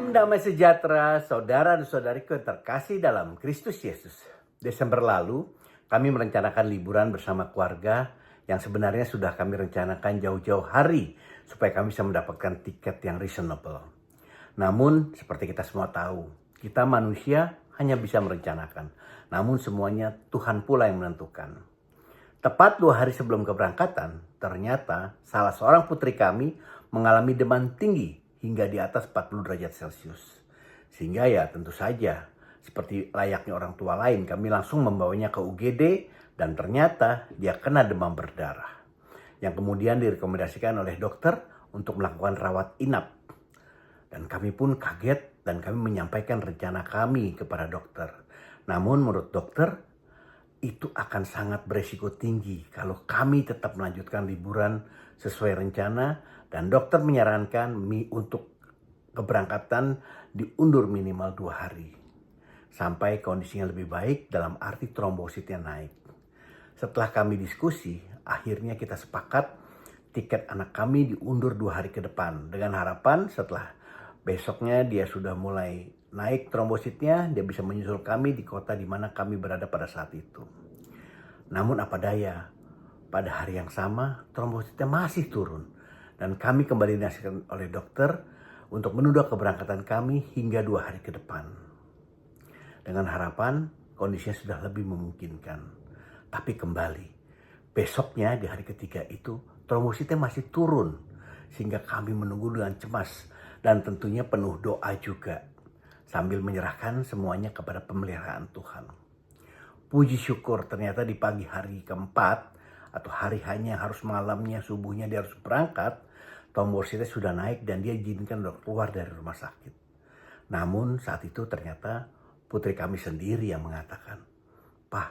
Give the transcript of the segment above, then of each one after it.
Damai sejahtera, saudara dan saudariku yang terkasih dalam Kristus Yesus. Desember lalu, kami merencanakan liburan bersama keluarga yang sebenarnya sudah kami rencanakan jauh-jauh hari supaya kami bisa mendapatkan tiket yang reasonable. Namun, seperti kita semua tahu, kita manusia hanya bisa merencanakan. Namun semuanya Tuhan pula yang menentukan. Tepat 2 hari sebelum keberangkatan, ternyata salah seorang putri kami mengalami demam tinggi hingga di atas 40 derajat Celcius. Sehingga ya tentu saja, seperti layaknya orang tua lain, kami langsung membawanya ke UGD dan ternyata dia kena demam berdarah. Yang kemudian direkomendasikan oleh dokter untuk melakukan rawat inap. Dan kami pun kaget dan kami menyampaikan rencana kami kepada dokter. Namun menurut dokter, itu akan sangat beresiko tinggi kalau kami tetap melanjutkan liburan sesuai rencana dan dokter menyarankan untuk keberangkatan diundur minimal 2 hari sampai kondisinya lebih baik dalam arti trombositnya naik. Setelah kami diskusi, akhirnya kita sepakat tiket anak kami diundur 2 hari ke depan dengan harapan setelah besoknya dia sudah mulai naik trombositnya, dia bisa menyusul kami di kota di mana kami berada pada saat itu. Namun apa daya, pada hari yang sama trombositnya masih turun dan kami kembali dinasihatkan oleh dokter untuk menunda keberangkatan kami hingga 2 hari ke depan. Dengan harapan kondisinya sudah lebih memungkinkan. Tapi kembali, besoknya di hari ketiga itu trombositnya masih turun sehingga kami menunggu dengan cemas dan tentunya penuh doa juga sambil menyerahkan semuanya kepada pemeliharaan Tuhan. Puji syukur ternyata di pagi hari keempat atau hari hanya harus malamnya subuhnya dia harus berangkat, trombositnya sudah naik dan dia diizinkan untuk keluar dari rumah sakit. Namun saat itu ternyata putri kami sendiri yang mengatakan, "Pak,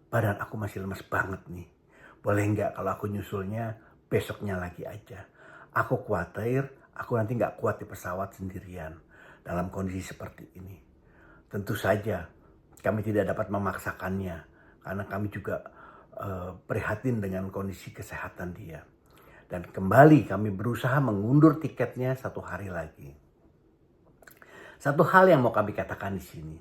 badan aku masih lemas banget nih. Boleh nggak kalau aku nyusulnya besoknya lagi aja? Aku khawatir aku nanti nggak kuat di pesawat sendirian dalam kondisi seperti ini." Tentu saja kami tidak dapat memaksakannya karena kami juga prihatin dengan kondisi kesehatan dia. Dan kembali kami berusaha mengundur tiketnya 1 hari lagi. Satu hal yang mau kami katakan di sini,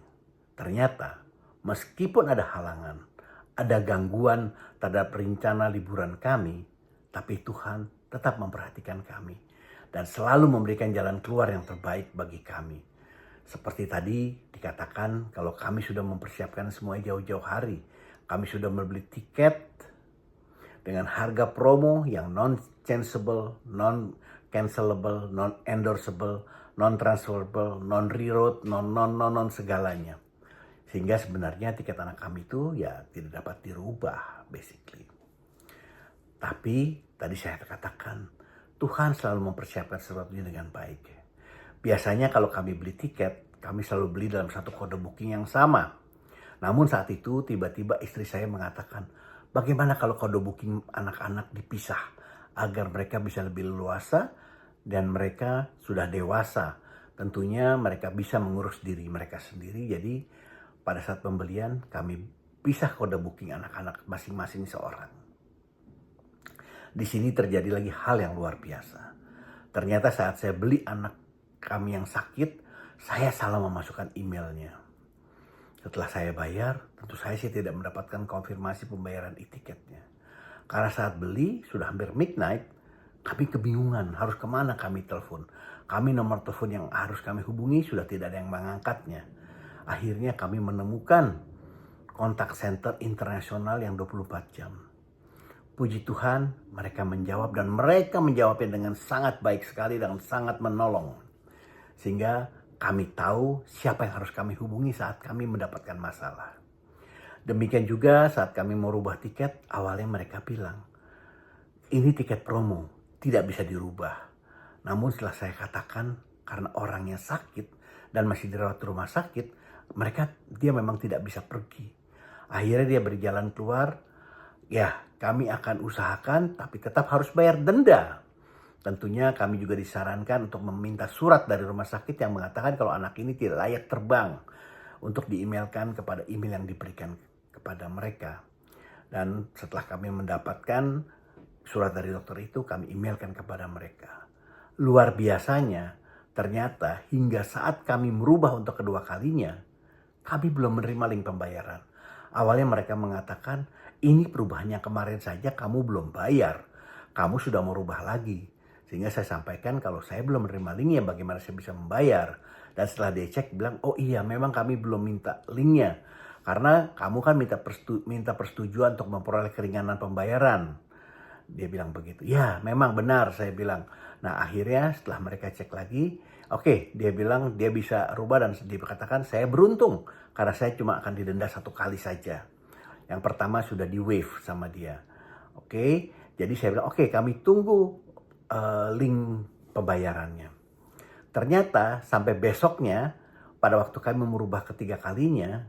ternyata meskipun ada halangan, ada gangguan terhadap rencana liburan kami, tapi Tuhan tetap memperhatikan kami dan selalu memberikan jalan keluar yang terbaik bagi kami. Seperti tadi dikatakan kalau kami sudah mempersiapkan semua jauh-jauh hari, kami sudah membeli tiket dengan harga promo yang non-changeable, non-cancelable, non-endorsable, non-transferable, non-reroute, non segalanya. Sehingga sebenarnya tiket anak kami itu ya tidak dapat dirubah basically. Tapi tadi saya katakan Tuhan selalu mempersiapkan sesuatunya dengan baik. Biasanya kalau kami beli tiket, kami selalu beli dalam satu kode booking yang sama. Namun saat itu tiba-tiba istri saya mengatakan, bagaimana kalau kode booking anak-anak dipisah agar mereka bisa lebih leluasa dan mereka sudah dewasa. Tentunya mereka bisa mengurus diri mereka sendiri. Jadi pada saat pembelian kami pisah kode booking anak-anak masing-masing seorang. Di sini terjadi lagi hal yang luar biasa. Ternyata saat saya beli anak kami yang sakit, saya salah memasukkan emailnya. Setelah saya bayar, tentu saya tidak mendapatkan konfirmasi pembayaran e-tiketnya. Karena saat beli sudah hampir midnight, kami kebingungan harus kemana kami telepon. Kami nomor telepon yang harus kami hubungi sudah tidak ada yang mengangkatnya. Akhirnya kami menemukan kontak center internasional yang 24 jam. Puji Tuhan, mereka menjawab dan mereka menjawabnya dengan sangat baik sekali dan sangat menolong. Sehingga kami tahu siapa yang harus kami hubungi saat kami mendapatkan masalah. Demikian juga saat kami mau rubah tiket, awalnya mereka bilang, ini tiket promo, tidak bisa dirubah. Namun setelah saya katakan, karena orangnya sakit dan masih dirawat di rumah sakit, dia memang tidak bisa pergi. Akhirnya dia berjalan keluar, ya kami akan usahakan tapi tetap harus bayar denda. Tentunya kami juga disarankan untuk meminta surat dari rumah sakit yang mengatakan kalau anak ini tidak layak terbang untuk di-emailkan kepada email yang diberikan kepada mereka. Dan setelah kami mendapatkan surat dari dokter itu, kami emailkan kepada mereka. Luar biasanya, Ternyata hingga saat kami merubah untuk kedua kalinya, kami belum menerima link pembayaran. Awalnya mereka mengatakan, ini perubahannya kemarin saja kamu belum bayar. Kamu sudah merubah lagi. Sehingga saya sampaikan kalau saya belum menerima linknya, bagaimana saya bisa membayar. Dan setelah dia cek bilang, oh iya memang kami belum minta linknya. Karena kamu kan minta persetujuan untuk memperoleh keringanan pembayaran. Dia bilang begitu. Ya memang benar, saya bilang. Nah akhirnya setelah mereka cek lagi, oke, dia bilang dia bisa rubah dan dia berkatakan saya beruntung. Karena saya cuma akan didenda 1 kali saja. Yang pertama sudah di waive sama dia. Oke, jadi saya bilang oke, kami tunggu link pembayarannya. Ternyata sampai besoknya, pada waktu kami merubah ketiga kalinya,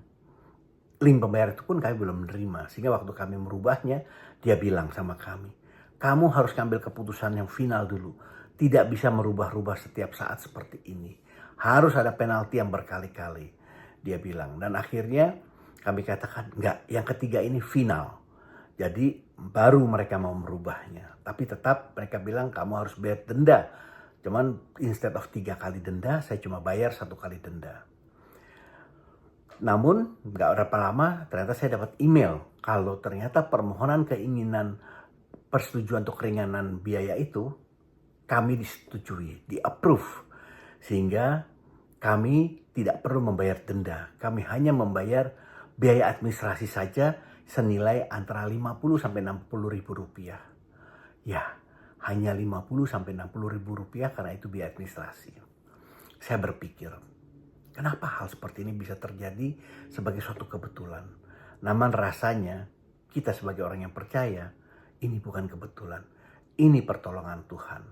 link pembayaran itu pun kami belum menerima. Sehingga waktu kami merubahnya, dia bilang sama kami, kamu harus ambil keputusan yang final dulu. Tidak bisa merubah-rubah setiap saat seperti ini. Harus ada penalti yang berkali-kali. Dia bilang. Dan akhirnya kami katakan, enggak, yang ketiga ini final. Jadi baru mereka mau merubahnya. Tapi tetap mereka bilang kamu harus bayar denda. Cuman instead of 3 kali denda, saya cuma bayar 1 kali denda. Namun gak berapa lama ternyata saya dapat email. Kalau ternyata permohonan keinginan persetujuan untuk keringanan biaya itu kami disetujui, di-approve. Sehingga kami tidak perlu membayar denda. Kami hanya membayar biaya administrasi saja senilai antara 50 sampai 60 ribu rupiah. Ya, hanya 50 sampai 60 ribu rupiah karena itu biaya administrasi. Saya berpikir, kenapa hal seperti ini bisa terjadi sebagai suatu kebetulan? Namun rasanya kita sebagai orang yang percaya, ini bukan kebetulan. Ini pertolongan Tuhan.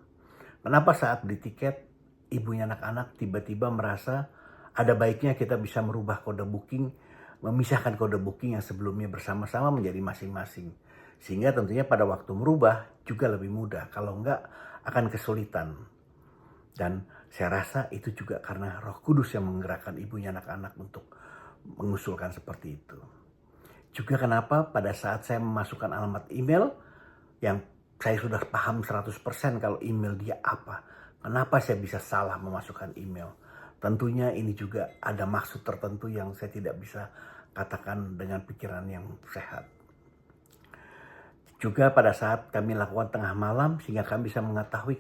Kenapa saat beli tiket, ibunya anak-anak tiba-tiba merasa ada baiknya kita bisa merubah kode booking, memisahkan kode booking yang sebelumnya bersama-sama menjadi masing-masing. Sehingga tentunya pada waktu merubah juga lebih mudah. Kalau enggak akan kesulitan. Dan saya rasa itu juga karena Roh Kudus yang menggerakkan ibunya anak-anak untuk mengusulkan seperti itu. Juga kenapa pada saat saya memasukkan alamat email yang saya sudah paham 100% kalau email dia apa. Kenapa saya bisa salah memasukkan email? Tentunya ini juga ada maksud tertentu yang saya tidak bisa katakan dengan pikiran yang sehat. Juga pada saat kami lakukan tengah malam sehingga kami bisa mengetahui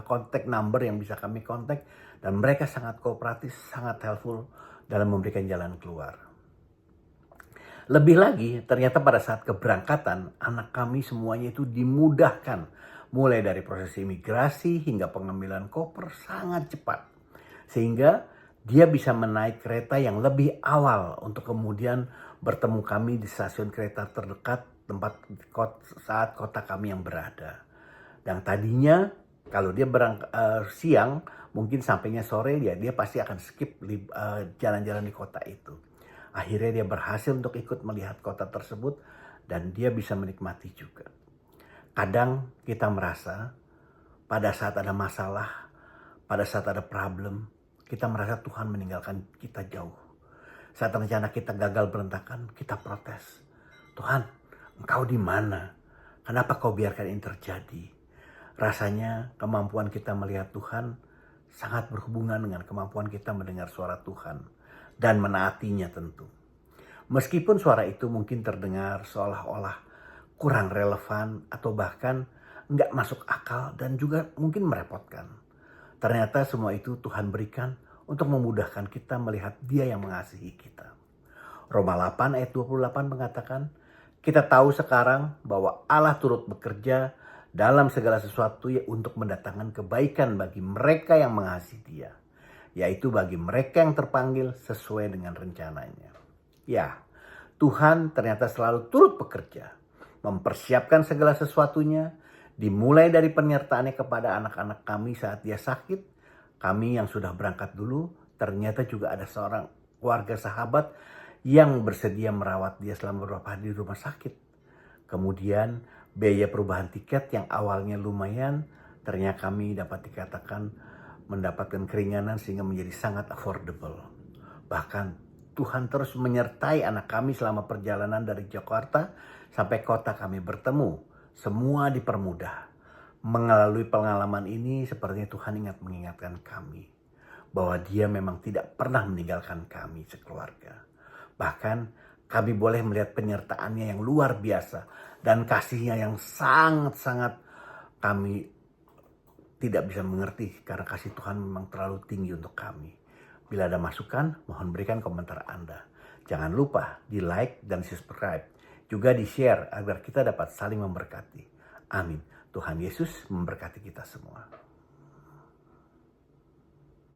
kontak number yang bisa kami kontak. Dan mereka sangat kooperatif, sangat helpful dalam memberikan jalan keluar. Lebih lagi, ternyata pada saat keberangkatan, anak kami semuanya itu dimudahkan. Mulai dari proses imigrasi hingga pengambilan koper sangat cepat. Sehingga dia bisa menaik kereta yang lebih awal untuk kemudian bertemu kami di stasiun kereta terdekat saat kota kami yang berada. Dan tadinya kalau dia siang, mungkin sampainya sore, dia pasti akan skip jalan-jalan di kota itu. Akhirnya dia berhasil untuk ikut melihat kota tersebut dan dia bisa menikmati juga. Kadang kita merasa pada saat ada masalah, pada saat ada problem, kita merasa Tuhan meninggalkan kita jauh. Saat rencana kita gagal berantakan, kita protes. Tuhan, Engkau di mana? Kenapa Kau biarkan ini terjadi? Rasanya kemampuan kita melihat Tuhan sangat berhubungan dengan kemampuan kita mendengar suara Tuhan. Dan menaatinya tentu. Meskipun suara itu mungkin terdengar seolah-olah kurang relevan atau bahkan nggak masuk akal dan juga mungkin merepotkan. Ternyata semua itu Tuhan berikan untuk memudahkan kita melihat Dia yang mengasihi kita. Roma 8 ayat 28 mengatakan, kita tahu sekarang bahwa Allah turut bekerja dalam segala sesuatu untuk mendatangkan kebaikan bagi mereka yang mengasihi Dia. Yaitu bagi mereka yang terpanggil sesuai dengan rencananya. Ya, Tuhan ternyata selalu turut bekerja, mempersiapkan segala sesuatunya, dimulai dari penyertaannya kepada anak-anak kami saat dia sakit. Kami yang sudah berangkat dulu, ternyata juga ada seorang keluarga sahabat yang bersedia merawat dia selama beberapa hari di rumah sakit. Kemudian biaya perubahan tiket yang awalnya lumayan, ternyata kami dapat dikatakan mendapatkan keringanan sehingga menjadi sangat affordable. Bahkan Tuhan terus menyertai anak kami selama perjalanan dari Jakarta sampai kota kami bertemu. Semua dipermudah. Melalui pengalaman ini sepertinya Tuhan mengingatkan kami bahwa Dia memang tidak pernah meninggalkan kami sekeluarga. Bahkan kami boleh melihat penyertaan-Nya yang luar biasa dan kasih-Nya yang sangat-sangat kami tidak bisa mengerti karena kasih Tuhan memang terlalu tinggi untuk kami. Bila ada masukan, mohon berikan komentar Anda. Jangan lupa di like dan subscribe. Juga di share agar kita dapat saling memberkati. Amin. Tuhan Yesus memberkati kita semua.